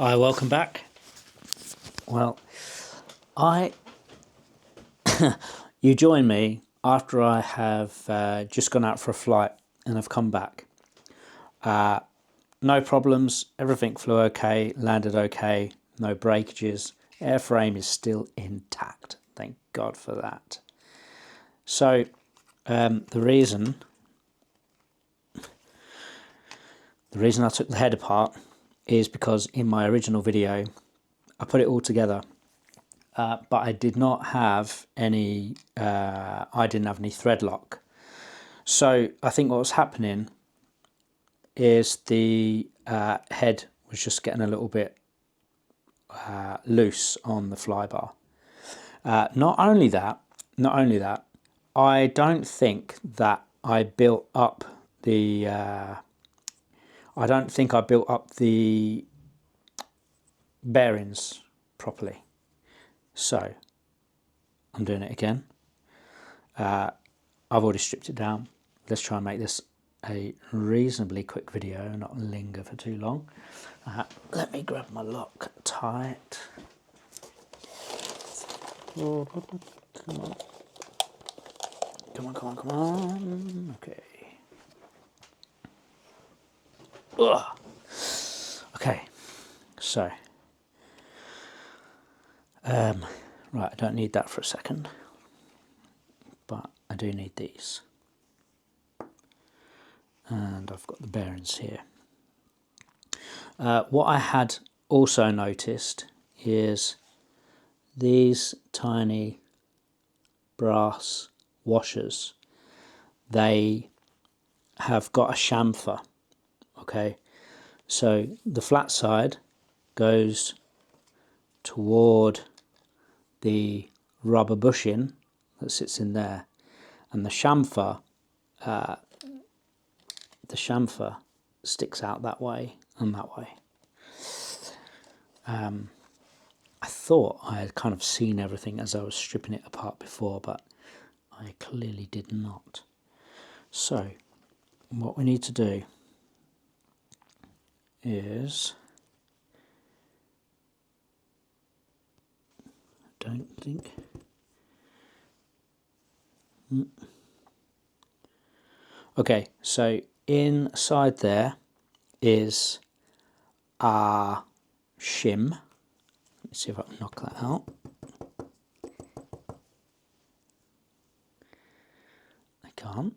Hi, welcome back. Well, I you join me after I have just gone out for a flight and I've come back. No problems, everything flew okay, landed okay, no breakages, airframe is still intact. Thank God for that. So the reason I took the head apart is because in my original video I put it all together. But I did not have any. I didn't have any thread lock. So I think what was happening is the head was just getting a little bit loose on the flybar. Not only that, I don't think that I built up the. I don't think I built up the bearings properly. So I'm doing it again. I've already stripped it down. Let's try and make this a reasonably quick video, not linger for too long. Let me grab my Loctite. Oh, come on. Okay. Ugh. Okay, so right, I don't need that for a second, but I do need these. And I've got the bearings here. What I had also noticed is these tiny brass washers. They have got a chamfer. Okay, so the flat side goes toward the rubber bushing that sits in there, and the chamfer sticks out that way and that way. I thought I had kind of seen everything as I was stripping it apart before, but I clearly did not. So what we need to do is, I don't think, okay, so inside there is our shim. Let's see if I can knock that out. I can't.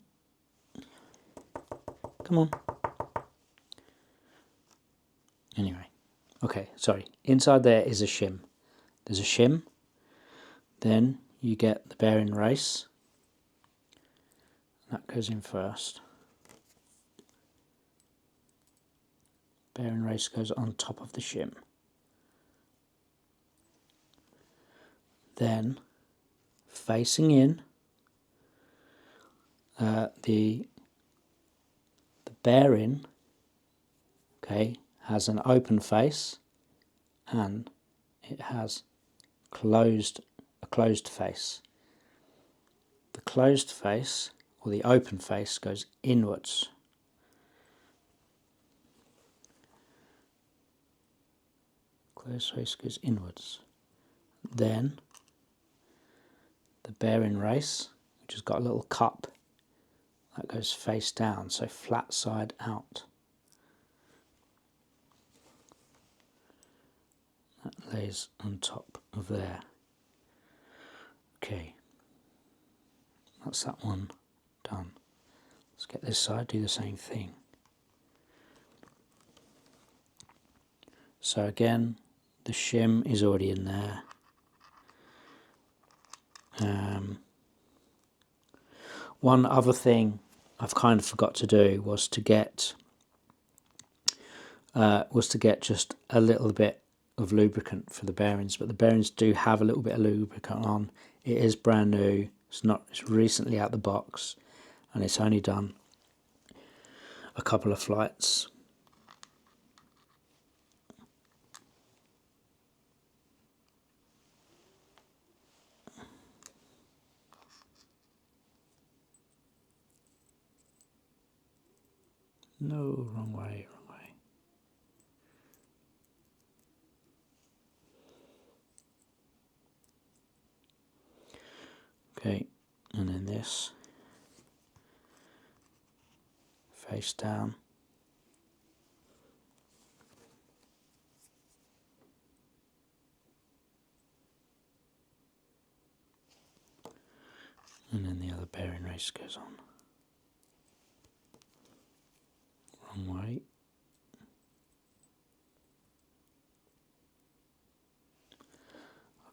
Come on. Anyway, okay, sorry. Inside there is a shim. There's a shim. Then you get the bearing race. That goes in first. Bearing race goes on top of the shim. Then, facing in, the bearing, okay, has an open face, and it has a closed face. The closed face, or the open face, goes inwards. Closed face goes inwards. Then the bearing race, which has got a little cup, that goes face down, so flat side out. That lays on top of there. Okay, that's that one done. Let's get this side, do the same thing. So again, the shim is already in there. One other thing I've kind of forgot to do was to get just a little bit of lubricant for the bearings, but the bearings do have a little bit of lubricant on. It is brand new. It's recently out the box, and it's only done a couple of flights. No, wrong way. this face down. And then the other bearing race goes on. Wrong way.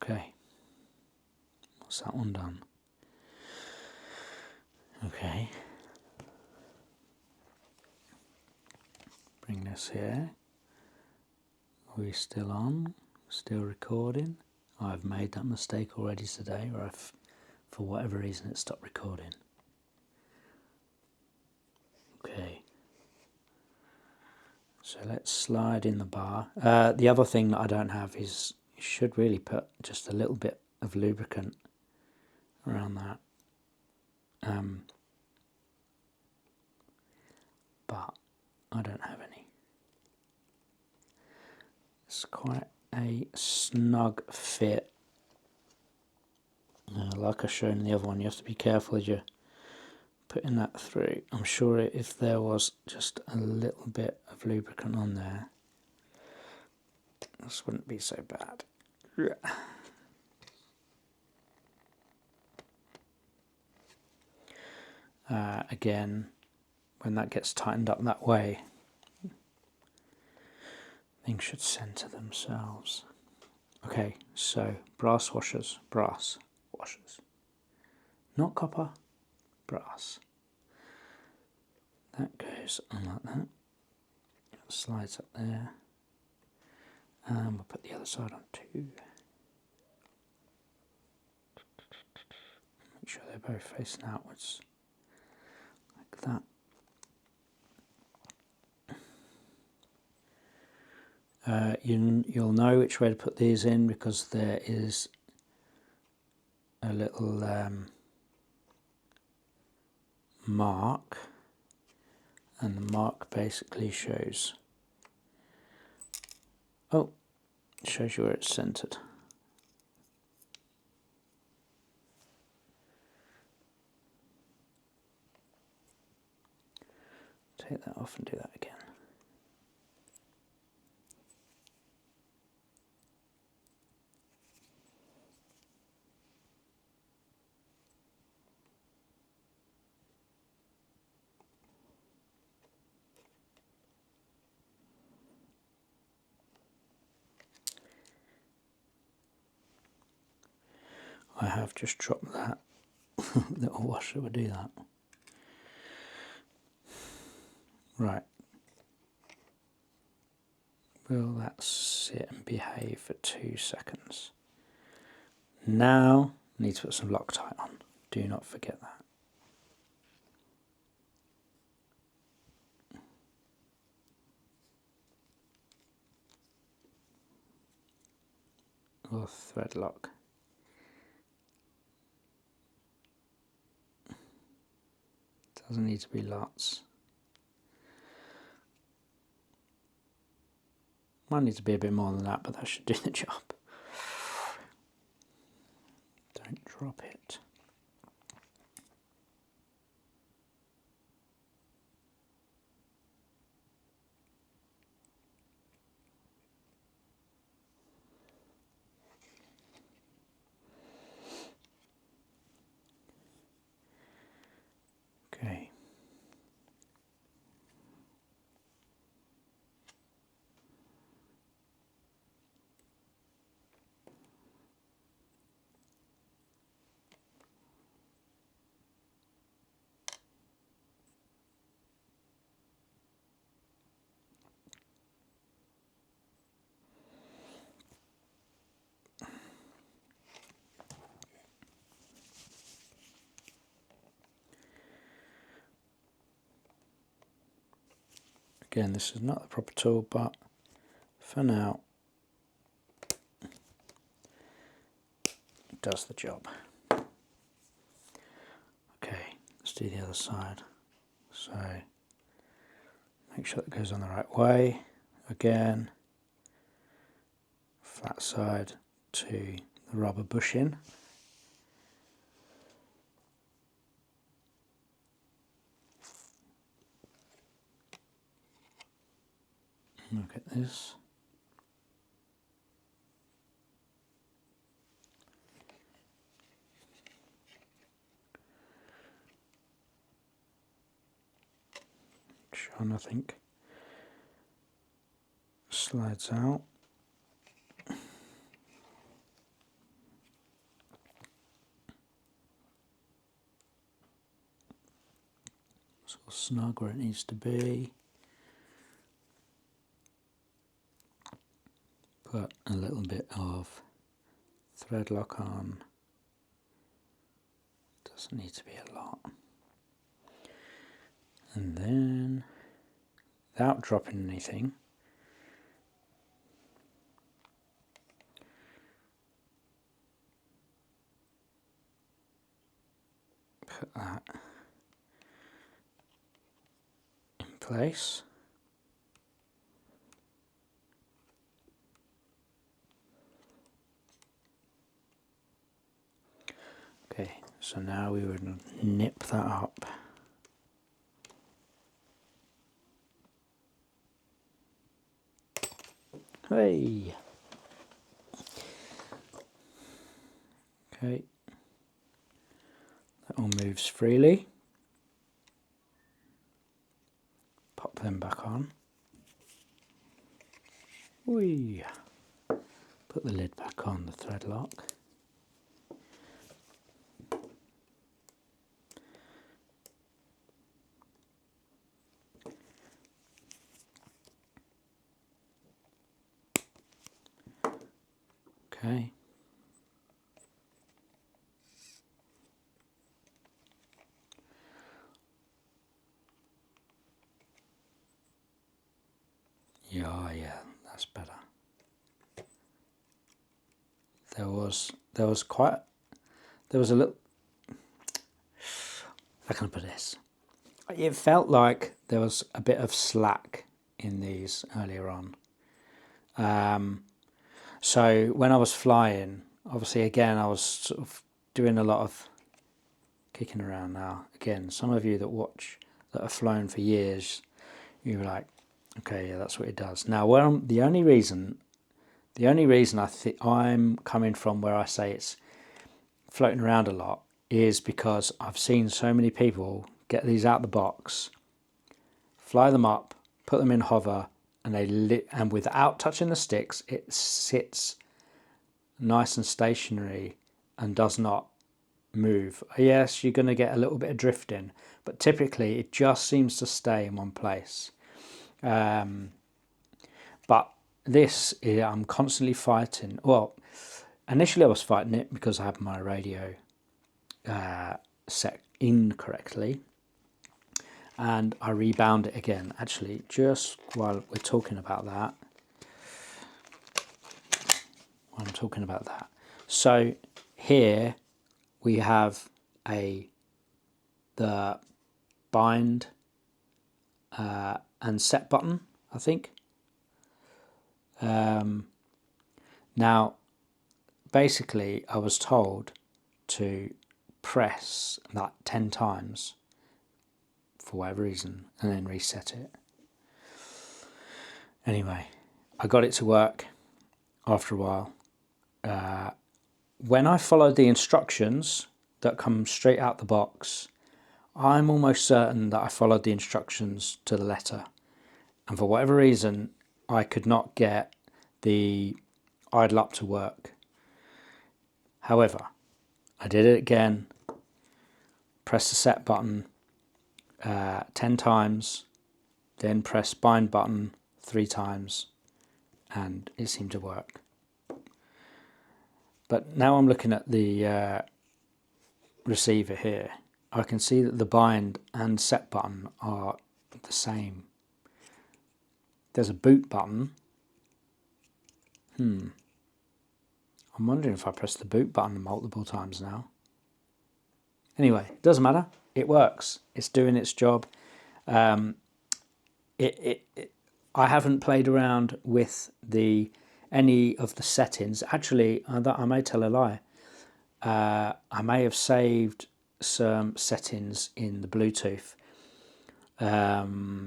Okay. What's that one done? Okay. Bring this here. Are we still on? Still recording? I've made that mistake already today, or for whatever reason it stopped recording. Okay. So let's slide in the bar. The other thing that I don't have is you should really put just a little bit of lubricant around that. But I don't have any. It's quite a snug fit. Like I showed in the other one, you have to be careful as you're putting that through. I'm sure if there was just a little bit of lubricant on there, this wouldn't be so bad. Again, when that gets tightened up that way, things should centre themselves. Okay, so brass washers, not copper, brass. That goes on like that, slides up there, and we'll put the other side on too. Make sure they're both facing outwards, like that. You'll know which way to put these in because there is a little mark, and the mark basically shows you where it's centered. Take that off and do that again. I have just dropped that little washer would do that. Right. Will that sit and behave for 2 seconds? Now, need to put some Loctite on. Do not forget that. Or thread lock. Doesn't need to be lots. Might need to be a bit more than that, but that should do the job. Don't drop it. Okay. Again, this is not the proper tool, but for now, it does the job. Okay, let's do the other side. So, make sure that goes on the right way. Again, flat side to the rubber bushing. this. John, I think, slides out. Sort of snug where it needs to be. Put a little bit of thread lock on. Doesn't need to be a lot. And then, without dropping anything, put that in place. Okay, so now we would nip that up. Hey! Okay, that all moves freely. Pop them back on. Whee! Put the lid back on the thread lock. Okay. Yeah, that's better. There was a little, how can I put this? It felt like there was a bit of slack in these earlier on. So when I was flying, obviously again I was sort of doing a lot of kicking around now. Again, some of you that watch, that have flown for years, you're like, okay, yeah, that's what it does. Now, the only reason I think I'm coming from where I say it's floating around a lot is because I've seen so many people get these out the box, fly them up, put them in hover, and and without touching the sticks, it sits nice and stationary and does not move. Yes, you're going to get a little bit of drifting, but typically it just seems to stay in one place. But this, I'm constantly fighting. Well, initially I was fighting it because I had my radio set incorrectly, and I rebound it again. Actually, just while we're talking about that, so here we have the bind and set button, I think. Now, basically, I was told to press that 10 times for whatever reason and then reset it. Anyway, I got it to work after a while. When I followed the instructions that come straight out the box, I'm almost certain that I followed the instructions to the letter. And for whatever reason, I could not get the idle up to work. However, I did it again, press the set button 10 times, then press bind button 3 times, and it seemed to work. But now I'm looking at the receiver here. I can see that the bind and set button are the same. There's a boot button. I'm wondering if I press the boot button multiple times now. Anyway, it doesn't matter. It works. It's doing its job. I haven't played around with any of the settings. Actually, I may tell a lie. I may have saved some settings in the Bluetooth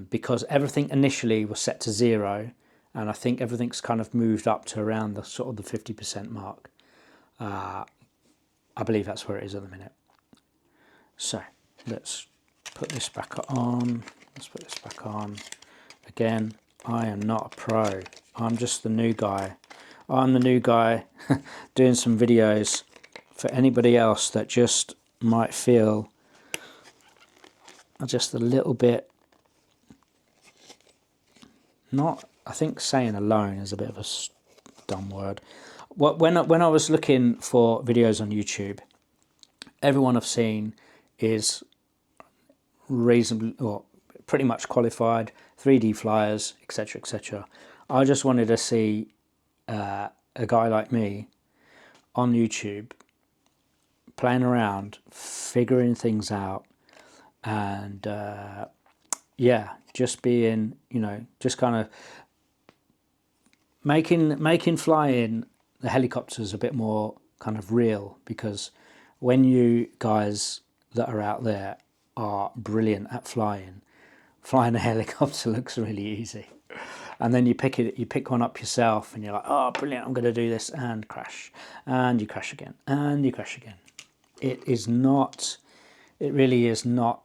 because everything initially was set to 0, and I think everything's kind of moved up to around the sort of the 50% mark. I believe that's where it is at the minute. So let's put this back on. Let's put this back on. Again, I am not a pro. I'm just the new guy. I'm the new guy doing some videos for anybody else that just might feel just a little bit, not, I think saying alone is a bit of a dumb word. When I was looking for videos on YouTube, everyone I've seen is reasonably or pretty much qualified, 3D flyers, etc., etc. I just wanted to see a guy like me on YouTube playing around, figuring things out, and yeah, just being, you know, just kind of making flying the helicopters a bit more kind of real, because when you guys that are out there are brilliant at flying a helicopter looks really easy, and then you pick one up yourself and you're like, oh brilliant, I'm going to do this, and crash, and you crash again, and you crash again. It really is not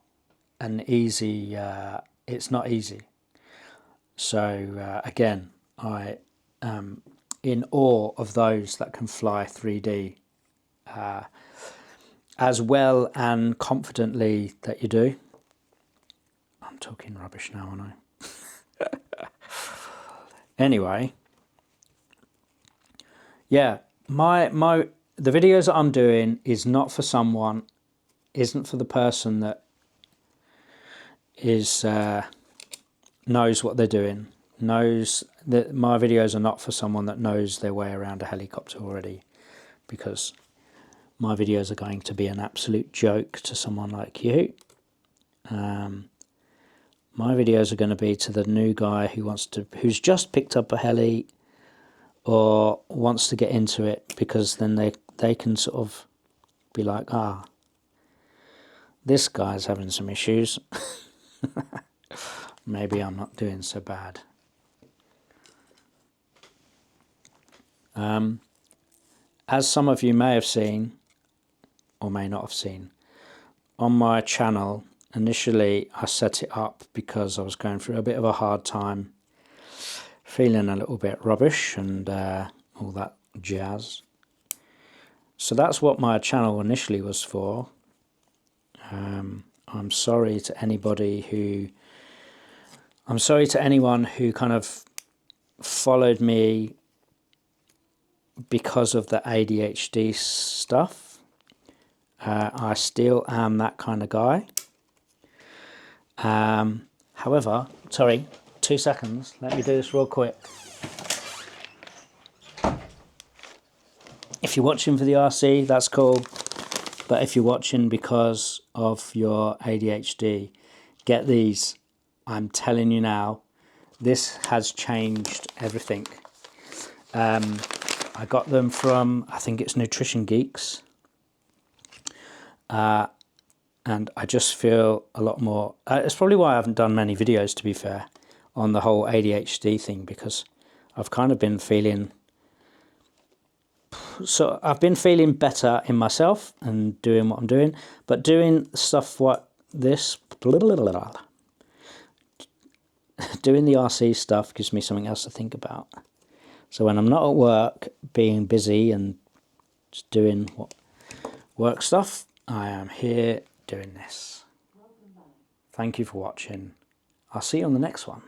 an easy, it's not easy. So again, I am in awe of those that can fly 3D as well and confidently that you do. I'm talking rubbish now, aren't I? Anyway, yeah, the videos that I'm doing is not for someone, isn't for the person that is knows what they're doing, knows that my videos are not for someone that knows their way around a helicopter already, because my videos are going to be an absolute joke to someone like you. My videos are going to be to the new guy who's just picked up a heli or wants to get into it, because then they can sort of be like, this guy's having some issues. Maybe I'm not doing so bad. As some of you may have seen, or may not have seen, on my channel, initially I set it up because I was going through a bit of a hard time, feeling a little bit rubbish and all that jazz. So that's what my channel initially was for. I'm sorry to anyone who kind of followed me because of the ADHD stuff. I still am that kind of guy. However, sorry, 2 seconds. Let me do this real quick. If you're watching for the RC, that's cool. But if you're watching because of your ADHD, get these. I'm telling you now, this has changed everything. I got them from, I think it's Nutrition Geeks. And I just feel a lot more, it's probably why I haven't done many videos, to be fair, on the whole ADHD thing, because I've kind of been feeling, so I've been feeling better in myself and doing what I'm doing, but doing stuff what this, doing the RC stuff gives me something else to think about. So when I'm not at work, being busy and just doing work stuff, I am here doing this. Thank you for watching. I'll see you on the next one.